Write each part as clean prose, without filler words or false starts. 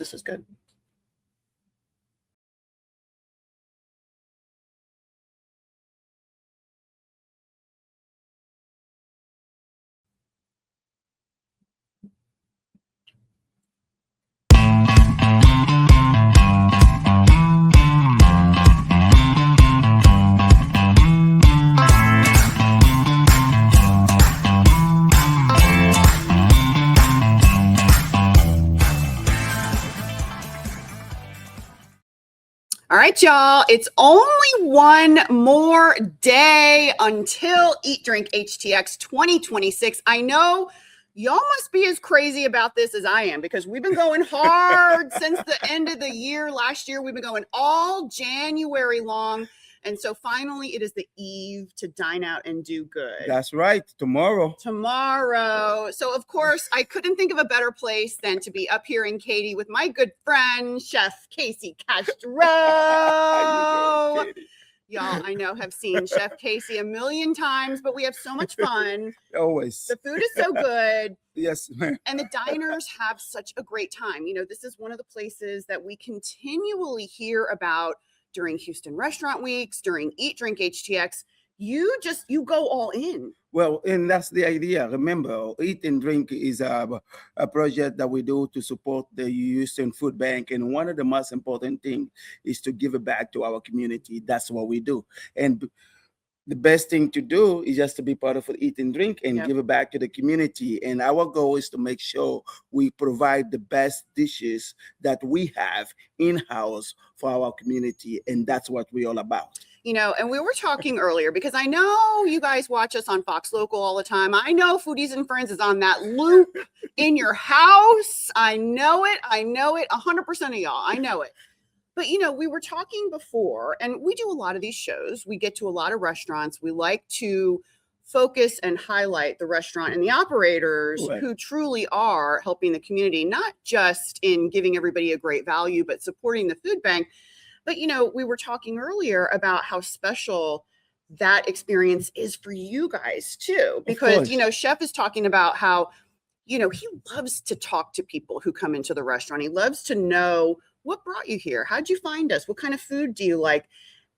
This is good. All right, y'all, it's only one more day until Eat Drink HTX 2026. I know y'all must be as crazy about this as I am because we've been going hard since the end of the year. Last year, we've been going all January long. And so finally, it is the eve to Dine Out and Do Good. That's right. Tomorrow. So, of course, I couldn't think of a better place than to be up here in Katy with my good friend, Chef Casey Castro. How you doing, Katy? Y'all, I know, have seen Chef Casey a million times, but we have so much fun. Always. The food is so good. Yes, ma'am. And the diners have such a great time. You know, this is one of the places that we continually hear about during Houston Restaurant Weeks, during Eat Drink HTX. You go all in. Well, and that's the idea. Remember, Eat and Drink is a project that we do to support the Houston Food Bank. And one of the most important things is to give it back to our community. That's what we do. And the best thing to do is just to be part of Eat and Drink and give it back to the community. And our goal is to make sure we provide the best dishes that we have in-house for our community. And that's what we're all about. You know, and we were talking earlier because I know you guys watch us on Fox Local all the time. I know Foodies and Friends is on that loop in your house. I know it. 100% of y'all. I know it. But, you know, we were talking before, and we do a lot of these shows. We get to a lot of restaurants. We like to focus and highlight the restaurant and the operators who truly are helping the community, not just in giving everybody a great value, but supporting the food bank. But, you know, we were talking earlier about how special that experience is for you guys, too, because, you know, Chef is talking about how, you know, he loves to talk to people who come into the restaurant. He loves to know what brought you here. How'd you find us? What kind of food do you like?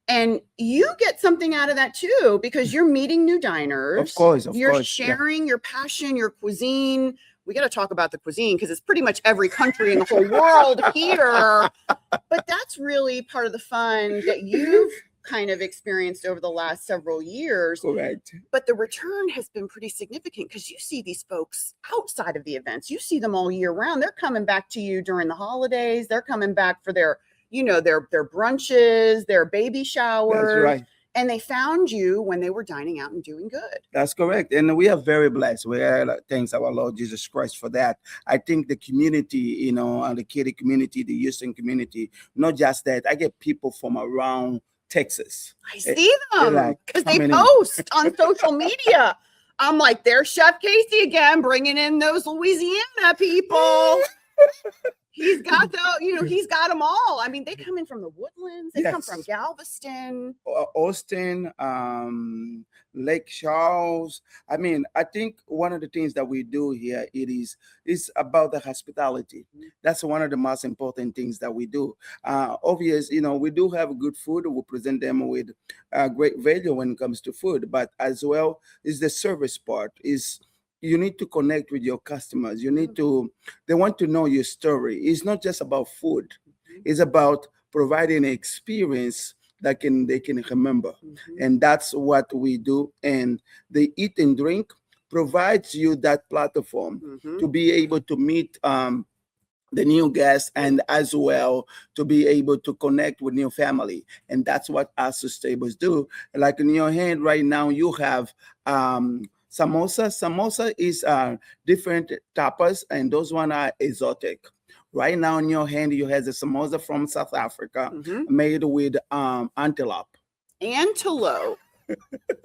And you get something out of that, too, because you're meeting new diners. Of course. You're sharing your passion, your cuisine. We got to talk about the cuisine because it's pretty much every country in the whole world here. But that's really part of the fun that you've kind of experienced over the last several years. Correct. But the return has been pretty significant because you see these folks outside of the events. You see them all year round. They're coming back to you during the holidays. They're coming back for their, you know, their brunches, their baby showers. That's right. And they found you when they were dining out and doing good. That's correct. And we are very blessed. We thanks our Lord Jesus Christ for that. I think the community, you know, and the Katy community, the Houston community, not just that. I get people from around Texas. I see them because they post on social media. I'm like, there's Chef Casey again, bringing in those Louisiana people. He's got he's got them all. I mean, they come in from the Woodlands. They come from Galveston, Austin, Lake Charles. I mean, I think one of the things that we do here, is about the hospitality. That's one of the most important things that we do. Obviously, you know, we do have good food. We present them with great value when it comes to food, but as well is the service part. You need to connect with your customers. They want to know your story. It's not just about food. It's about providing an experience that they can remember. And that's what we do. And the Eat and Drink provides you that platform to be able to meet the new guests and as well to be able to connect with new family. And that's what Astor tables do. Like in your hand right now, you have samosa. Samosa is different tapas, and those one are exotic. Right now in your hand, you have the samosa from South Africa, made with antelope. Antelope.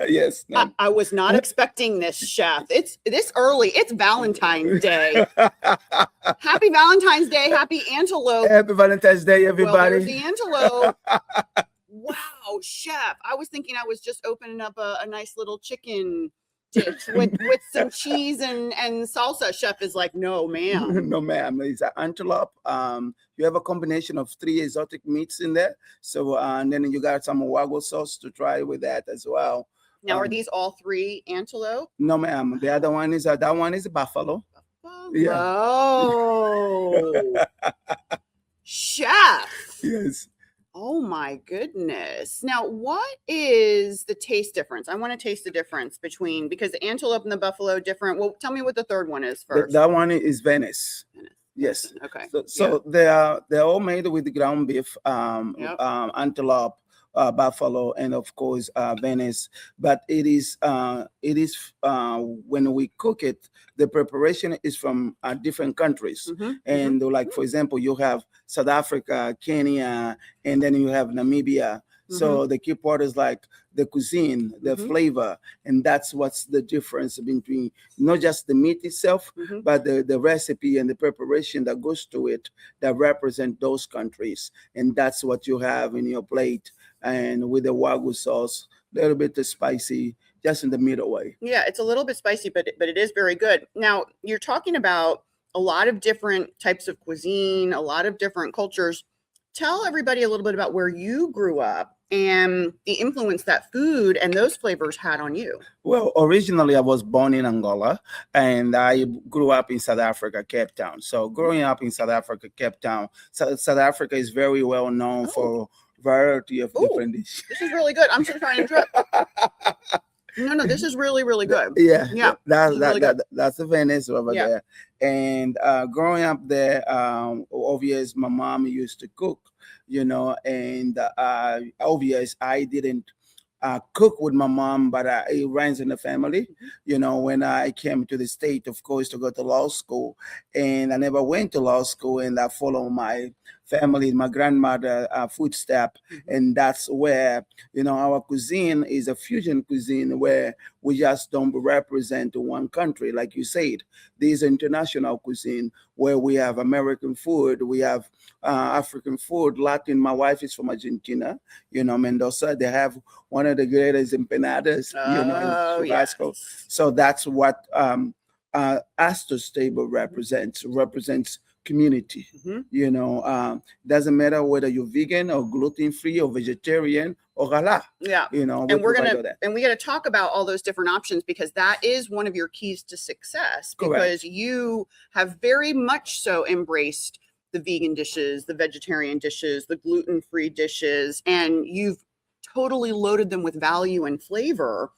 Yes. I was not expecting this, Chef. It's this early. It's Valentine's Day. Happy Valentine's Day. Happy antelope. Happy Valentine's Day, everybody. Well, there's the antelope. Wow, Chef. I was thinking I was just opening up a nice little chicken dish with some cheese and salsa. Chef is like, no, ma'am. No, ma'am. It's an antelope. You have a combination of 3 exotic meats in there. So, and then you got some wagyu sauce to try with that as well. Now, are these all 3 antelope? No, ma'am. The other one is that one is buffalo. Yeah. Oh, chef. Yes. Oh my goodness. Now, what is the taste difference? I want to taste the difference between, because the antelope and the buffalo different. Well, tell me what the third one is first. That one is Venice. Venice. Yes. Okay. So they're all made with the ground beef, antelope, buffalo, and of course Venice. But it is when we cook it, the preparation is from different countries. And like for example, you have South Africa, Kenya, and then you have Namibia. So the key part is like the cuisine, the flavor, and that's what's the difference between not just the meat itself, but the recipe and the preparation that goes to it that represent those countries. And that's what you have in your plate. And with the wagyu sauce, a little bit spicy, just in the middle way. Yeah, it's a little bit spicy, but it is very good. Now, you're talking about a lot of different types of cuisine, a lot of different cultures. Tell everybody a little bit about where you grew up and the influence that food and those flavors had on you. Well, originally I was born in Angola and I grew up in South Africa, Cape Town. So growing up in South Africa, Cape Town, South Africa is very well known for a variety of different dishes. This is really good. I'm just trying to interrupt. No, this is really, really good. Yeah. That's the Venice over there. And growing up there, obvious, my mom used to cook, and obvious, I didn't cook with my mom, but it runs in the family. When I came to the state, of course, to go to law school, and I never went to law school, and I followed my family, my grandmother footstep, and that's where our cuisine is a fusion cuisine where we just don't represent one country, like you said. This international cuisine where we have American food, we have African food, Latin. My wife is from Argentina, Mendoza. They have one of the greatest empanadas, in Tabasco. Yes. So that's what Astor's table represents community. Doesn't matter whether you're vegan or gluten-free or vegetarian or halal. And we got to talk about all those different options, because that is one of your keys to success. Because you have very much so embraced the vegan dishes, the vegetarian dishes, the gluten-free dishes, and you've totally loaded them with value and flavor,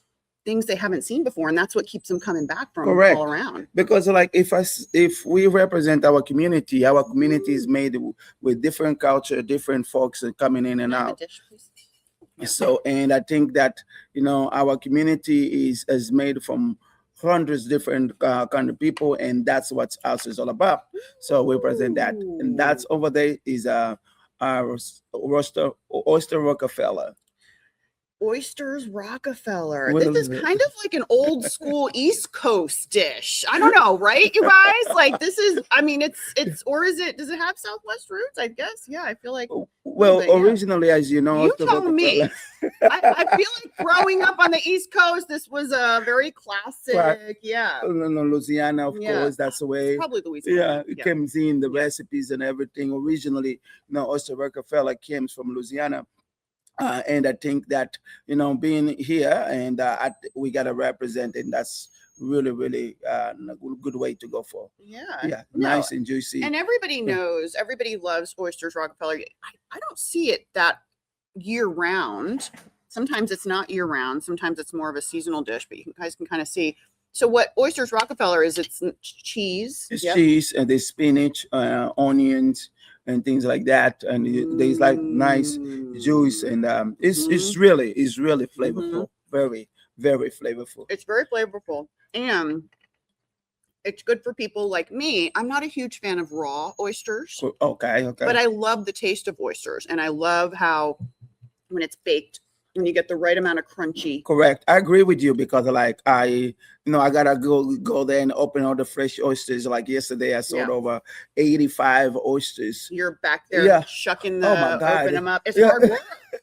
things they haven't seen before, and that's what keeps them coming back from all around. Because like if we represent our community is made with different culture, different folks coming in and out. Dish, so, and I think that our community is made from hundreds different kind of people, and that's what us is all about. So we present that, and that's over there is oyster Rockefeller. Oysters Rockefeller. This is kind of like an old school East Coast dish. I don't know, right, you guys? Like this is, it's or is it? Does it have Southwest roots? I guess. Yeah, I feel like. Well, originally, as you know, you tell me. I feel like growing up on the East Coast, this was a very classic. Yeah. Louisiana, of course, that's the way. It's probably Louisiana. Yeah, it comes in the recipes and everything. Originally, oyster Rockefeller comes from Louisiana. And I think that, being here and we got to represent it. And that's really, really a good way to go for. Yeah. Nice and juicy. And everybody knows, everybody loves oysters Rockefeller. I don't see it that year round. Sometimes it's not year round. Sometimes it's more of a seasonal dish, but you guys can kind of see. So what oysters Rockefeller is, it's cheese. It's cheese and there's spinach, onions, and things like that, and there's like nice juice, and it's really flavorful, very, very flavorful. It's very flavorful, and it's good for people like me. I'm not a huge fan of raw oysters. Okay. But I love the taste of oysters, and I love how when it's baked, when you get the right amount of crunchy. Correct. I agree with you, because like I gotta go there and open all the fresh oysters. Like yesterday, I sold over 85 oysters. You're back there shucking open them up. It's hard work.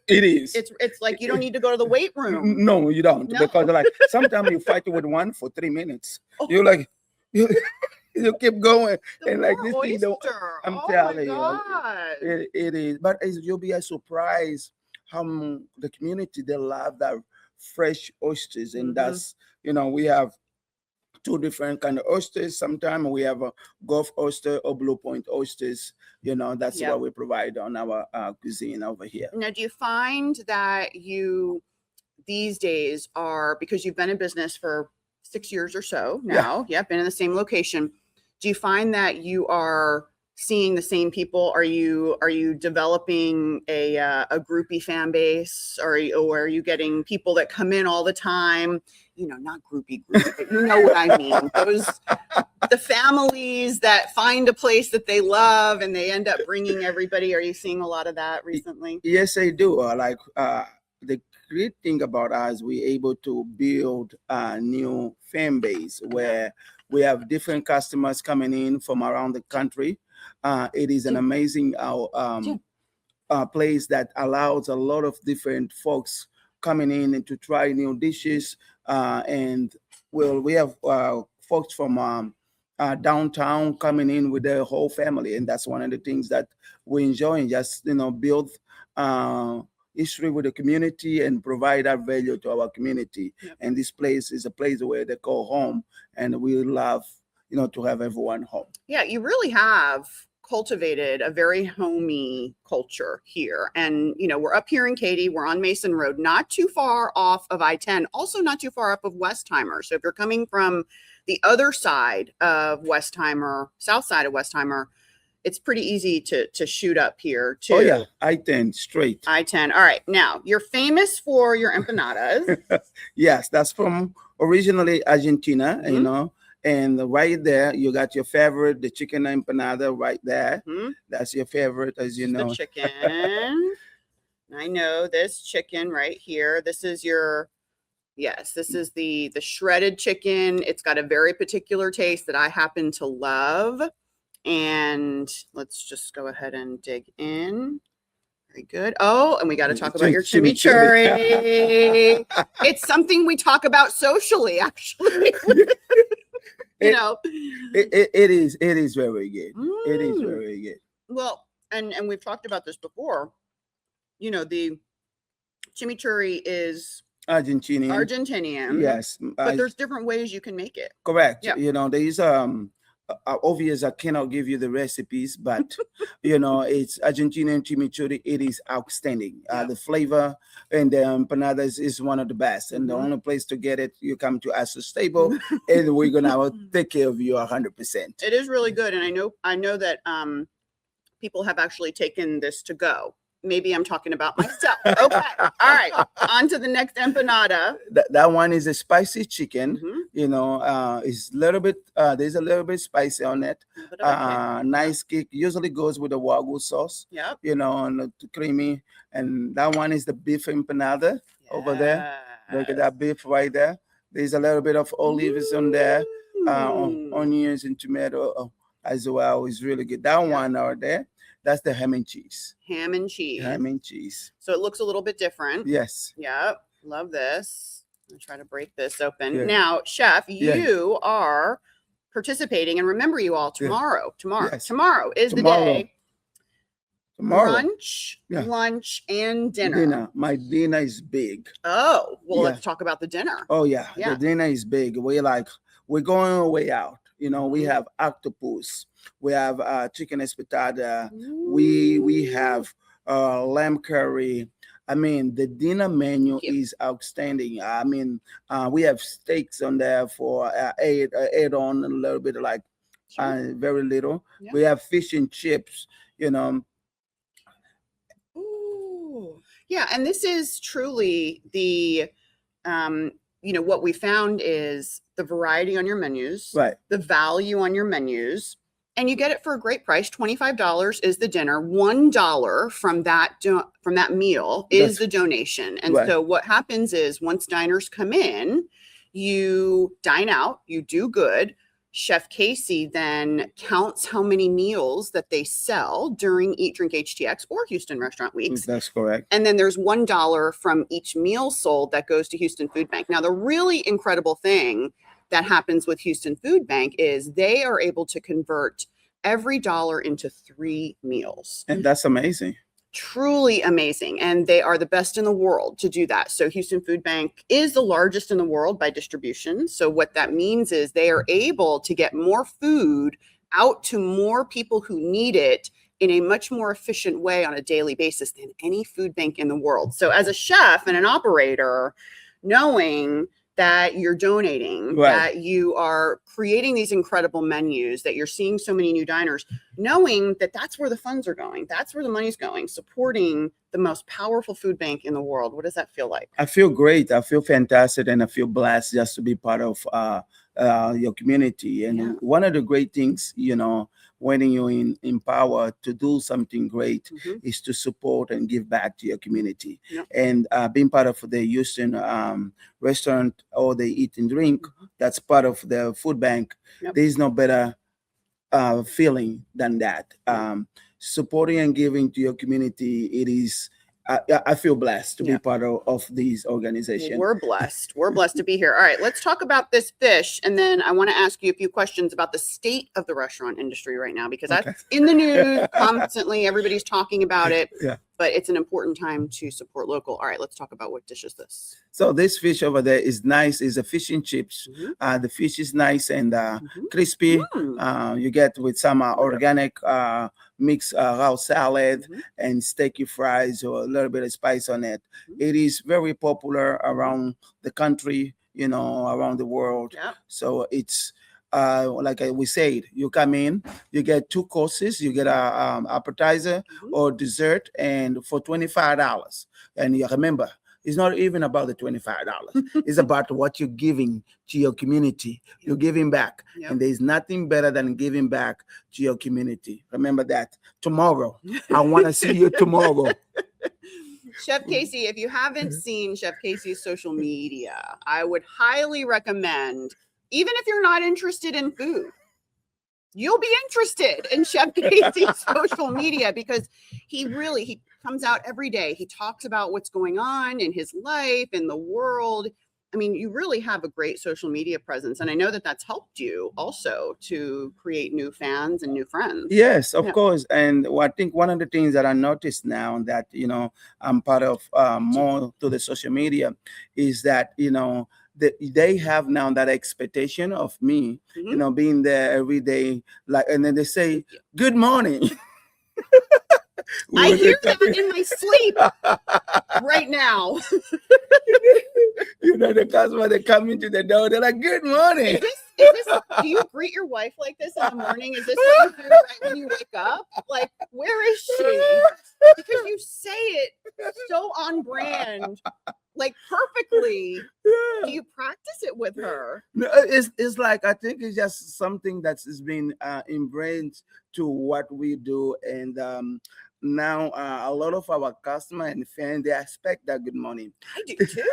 It is. It's like you don't need to go to the weight room. No, you don't. No. Because like sometimes you fight with one for 3 minutes. Oh. You're like, you keep going. The And like more this thing don't, oyster. I'm Oh telling my you, God. it is. But you'll be surprised how the community, they love that fresh oysters. And that's, we have two different kind of oysters. Sometimes we have a Gulf oyster or Blue Point oysters. That's what we provide on our cuisine over here. Now, do you find that you these days are, because you've been in business for 6 years or so now, been in the same location, do you find that you are seeing the same people? Are you developing a groupie fan base, or are you getting people that come in all the time? Not groupie, but you know what I mean. The families that find a place that they love and they end up bringing everybody. Are you seeing a lot of that recently? Yes, I do. The great thing about us, we're able to build a new fan base where we have different customers coming in from around the country. It is an amazing place that allows a lot of different folks coming in and to try new dishes. We have folks from downtown coming in with their whole family, and that's one of the things that we enjoy. Just build history with the community and provide that value to our community. And this place is a place where they call home, and we love to have everyone home. Yeah, you really have cultivated a very homey culture here. And we're up here in Katy, we're on Mason Road, not too far off of I-10, also not too far up of Westheimer. So if you're coming from the other side of Westheimer, south side of Westheimer, it's pretty easy to shoot up here too. Oh yeah, I-10 straight. I-10. All right. Now, you're famous for your empanadas. Yes, that's from originally Argentina, and right there you got your favorite, the chicken empanada right there. That's your favorite, as you know. The chicken. I know this chicken right here. This is this is the shredded chicken. It's got a very particular taste that I happen to love. And let's just go ahead and dig in. Very good. Oh, and we got to talk about your chimichurri. It's something we talk about socially, actually. It is very good. It is very good. Well, and we've talked about this before. The chimichurri is Argentinian. Yes. But there's different ways you can make it. Correct. Yeah. There's obvious I cannot give you the recipes, but it's Argentinian chimichurri. It is outstanding. The flavor and the empanadas is one of the best, and the only place to get it, you come to Astor Stable, and we're gonna take care of you 100%. It is really good, and I know that people have actually taken this to go. Maybe I'm talking about myself. Okay. All right. On to the next empanada. That one is a spicy chicken. It's a little bit, there's a little bit spicy on it. Nice kick. Usually goes with the Wagyu sauce. Yep. And creamy. And that one is the beef empanada over there. Look at that beef right there. There's a little bit of olives on there, onions and tomato as well. It's really good. That one over there. That's the ham and cheese. Ham and cheese. Ham and cheese. So it looks a little bit different. Yes. Yep. Love this. I'm try to break this open. Yeah. Now, Chef, you are participating, and remember you all tomorrow. Tomorrow is the day. Brunch, lunch, and dinner. My dinner is big. Oh, well, let's talk about the dinner. Oh, yeah. The dinner is big. We're going way out. We have octopus. We have chicken espetada. We have lamb curry. I mean, the dinner menu is outstanding. I mean, we have steaks on there for add on a little bit, very little. Yeah. We have fish and chips, Ooh. Yeah, and this is truly the, what we found is the variety on your menus, the value on your menus, and you get it for a great price. $25 is the dinner. $1 from that meal is the donation. And so what happens is once diners come in, you dine out, you do good. Chef Casey then counts how many meals that they sell during Eat Drink HTX or Houston Restaurant Weeks. That's correct. And then there's $1 from each meal sold that goes to Houston Food Bank. Now, the really incredible thing that happens with Houston Food Bank is they are able to convert every dollar into 3 meals. And that's amazing. Truly amazing. And they are the best in the world to do that. So Houston Food Bank is the largest in the world by distribution. So what that means is they are able to get more food out to more people who need it in a much more efficient way on a daily basis than any food bank in the world. So as a chef and an operator, knowing that you're donating, Right. that you are creating these incredible menus, that you're seeing so many new diners, knowing that that's where the funds are going, that's where the money's going, supporting the most powerful food bank in the world. What does that feel like? I feel great. I feel fantastic, and I feel blessed just to be part of your community. And Yeah. one of the great things, when you're in power to do something great Mhm. is to support and give back to your community. Yep. And being part of the Houston restaurant or the Eat and Drink, Mhm. that's part of the food bank. Yep. There's no better feeling than that. Supporting and giving to your community, it is. I feel blessed to Yeah. be part of these organizations. We're blessed. We're blessed to be here. All right, let's talk about this fish. And then I want to ask you a few questions about the state of the restaurant industry right now, because Okay. that's in the news constantly. Everybody's talking about it. Yeah. But it's an important time to support local. All right, let's talk about what dish is this. So this fish over there is nice. It's a fish and chips. Mhm. The fish is nice and Mhm. crispy. Mm. You get with some organic mixed raw salad Mhm. and steaky fries or a little bit of spice on it. Mhm. It is very popular around the country, around the world. Yeah. So it's like we said, you come in, you get 2 courses, you get a appetizer Mhm. or dessert, and for $25. And you remember, it's not even about the $25. It's about what you're giving to your community. You're giving back. Yep. And there's nothing better than giving back to your community. Remember that. Tomorrow, I want to see you tomorrow. Chef Casey, if you haven't seen Chef Casey's social media, I would highly recommend, even if you're not interested in food, you'll be interested in Chef Casey's social media, because he comes out every day. He talks about what's going on in his life, in the world. I mean, you really have a great social media presence. And I know that that's helped you also to create new fans and new friends. Yes, of Yeah. course. And I think one of the things that I noticed now that, I'm part of more to the social media is that, they have now that expectation of me, Mhm. being there every day, and then they say, "Good morning." I hear that in my sleep right now. The customer, they come into the door, they're like, "Good morning." Do you greet your wife like this in the morning? Is this what you do right when you wake up? Like, where is she? Because you say it so on brand, like perfectly. Do you practice it with her? No, it's like, I think it's just something that's been ingrained to what we do, and now a lot of our customer and fans, they expect that good morning. I do too.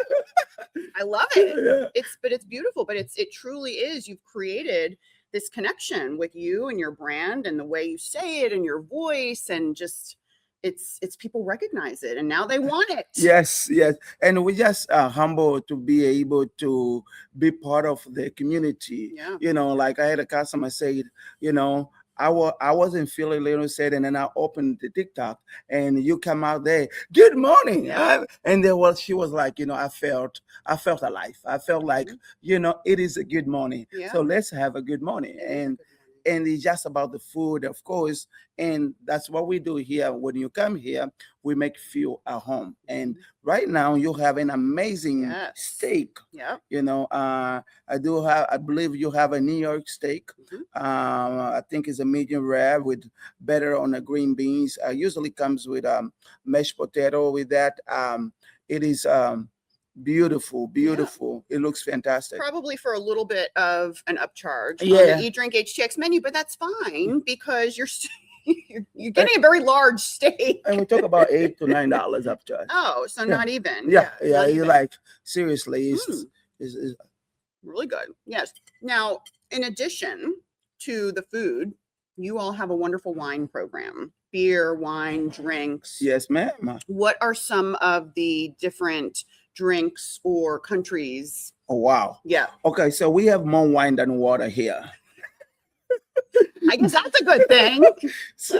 I love it. Yeah. It's beautiful, but it truly is. You've created this connection with you and your brand and the way you say it and your voice, and just it's people recognize it and now they want it. Yes, and we just humble to be able to be part of the community. Yeah. Like I had a customer say, I wasn't feeling little sad, and then I opened the TikTok, and you come out there, "Good morning," Yeah. and then she was like, I felt alive. I felt like, it is a good morning. Yeah. So let's have a good morning, and it's just about the food, of course, and that's what we do here. When you come here, we make you feel at home. And right now, you have an amazing Yes. steak. Yeah. I believe you have a New York steak. I think it's a medium rare with better on the green beans. Usually comes with mashed potato with that. It is beautiful. It looks fantastic. Probably for a little bit of an upcharge on Yeah. the Eat Drink HTX menu, but that's fine because you're getting a very large steak. And we talk about $8 to $9 upcharge. Oh, so not even. Yeah. not You're even. like, seriously, it's Really good. Yes. Now, in addition to the food, you all have a wonderful wine program. Beer, wine, drinks. Yes, ma'am. What are some of the different drinks or countries? Oh, wow. Yeah. Okay, so we have more wine than water here. I guess that's a good thing. I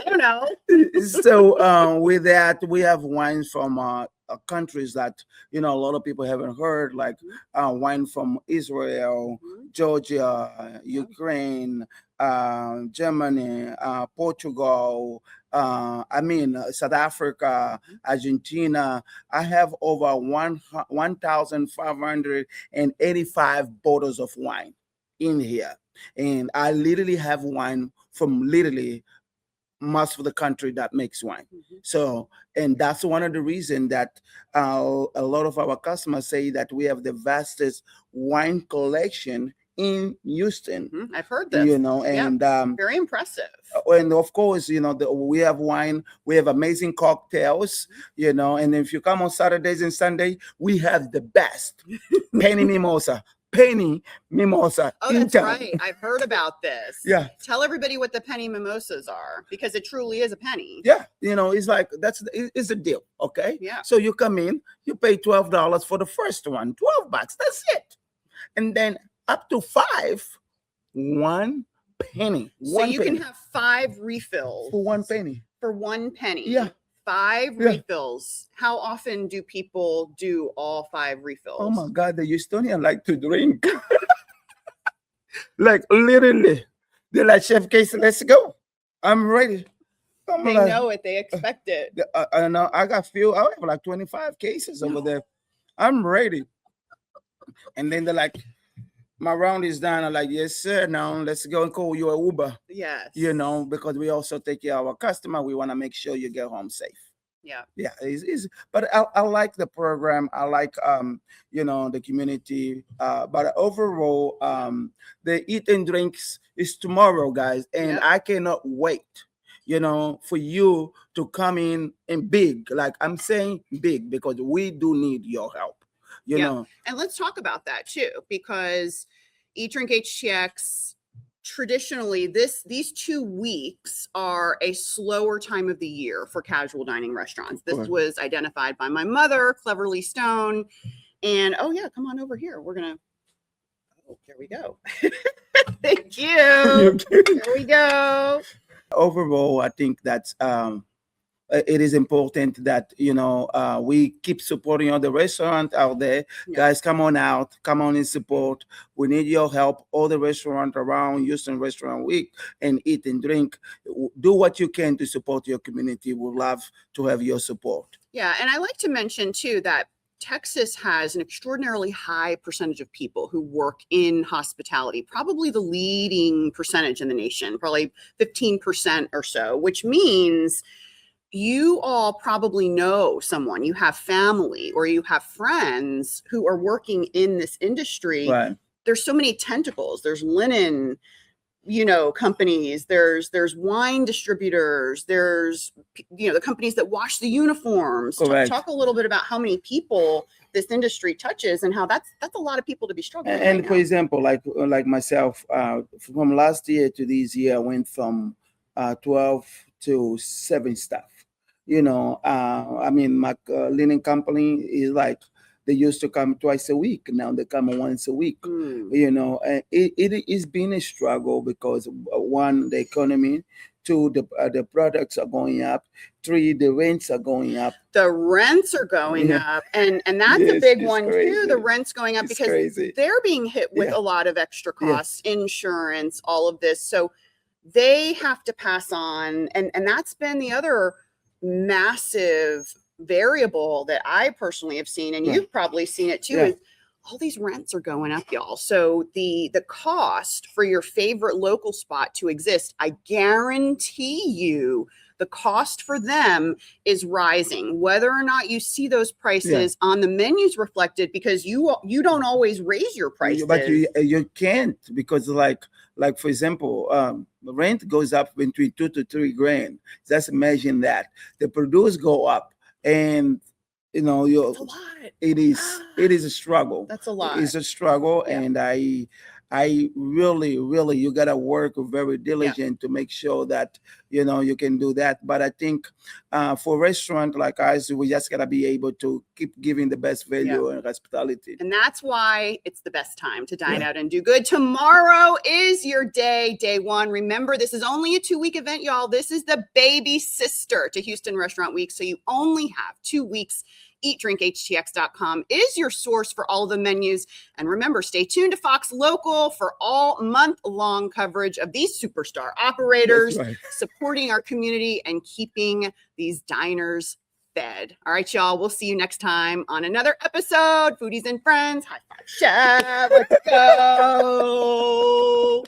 don't know. So with that, we have wines from countries that a lot of people haven't heard, like wine from Israel, Georgia, Ukraine, Germany, Portugal. South Africa, Argentina. I have over 1,585 bottles of wine in here. And I literally have wine from literally most of the country that makes wine. So, and that's one of the reasons that a lot of our customers say that we have the vastest wine collection in Houston. I've heard this. And very impressive. And of course, we have wine, we have amazing cocktails, and if you come on Saturdays and Sunday, we have the best penny mimosa. Oh, that's right. I've heard about this. Yeah. Tell everybody what the penny mimosas are, because it truly is a penny. Yeah. It's like, it's a deal. Okay. Yeah. So you come in, you pay $12 for the first one, $12. That's it. And then up to 5, 1 penny. So you can have 5 refills for 1 penny. For 1 penny. Yeah. 5 refills. How often do people do all 5 refills? Oh my God, the Houstonians like to drink. Like literally. They're like, Chef Casey, let's go. I'm ready. They know it. They expect it. I know. I have like 25 cases over there. I'm ready. And then they're like, my round is done. I'm like, yes, sir. Now let's go and call you an Uber. Yes. Because we also take care of our customer. We want to make sure you get home safe. Yeah. Yeah. But I like the program. I like, the community. But overall, the Eat and Drinks is tomorrow, guys. And I cannot wait, for you to come in big. Like I'm saying big, because we do need your help. You know. And let's talk about that too, because Eat Drink HTX, traditionally these 2 weeks are a slower time of the year for casual dining restaurants. This was identified by my mother, Cleverly Stone. And come on over here. Here we go. Thank you. Here we go. Overall, I think that's it is important that we keep supporting all the restaurants out there. Guys, come on out, come on and support. We need your help. All the restaurants around Houston Restaurant Week and Eat and Drink, do what you can to support your community. We'd love to have your support. Yeah, and I like to mention too that Texas has an extraordinarily high percentage of people who work in hospitality, probably the leading percentage in the nation, probably 15% or so, which means you all probably know someone, you have family or you have friends who are working in this industry. Right. There's so many tentacles. There's linen, companies, there's wine distributors, there's, the companies that wash the uniforms. Talk a little bit about how many people this industry touches and how that's a lot of people to be struggling. And for example, like myself, from last year to this year, I went from 12 to 7 staff. My linen company is like, they used to come twice a week. Now they come once a week. And it is been a struggle because 1, the economy, 2, the products are going up, 3, the rents are going up. The rents are going up, and that's a big one crazy. too. The rents going up because they're being hit with a lot of extra costs, insurance, all of this. So they have to pass on, and that's been the other massive variable that I personally have seen, and you've probably seen it too, is all these rents are going up, y'all. So the cost for your favorite local spot to exist, I guarantee you the cost for them is rising, whether or not you see those prices on the menus reflected, because you don't always raise your prices. But you can't, because like for example, rent goes up between $2 to $3 grand. Just imagine that. The produce go up, and that's a lot. It is a struggle. That's a lot. It's a struggle, and I I really, really, you gotta work very diligent to make sure that you can do that. But I think for restaurant like us, we just gotta be able to keep giving the best value and hospitality. And that's why it's the best time to dine out and do good. Tomorrow is your day 1. Remember, this is only a 2-week event, y'all. This is the baby sister to Houston Restaurant Week. So you only have 2 weeks. eatdrinkhtx.com is your source for all the menus. And remember, stay tuned to Fox Local for all month-long coverage of these superstar operators, supporting our community and keeping these diners fed. All right, y'all. We'll see you next time on another episode. Foodies and friends. High five, chef. Let's go.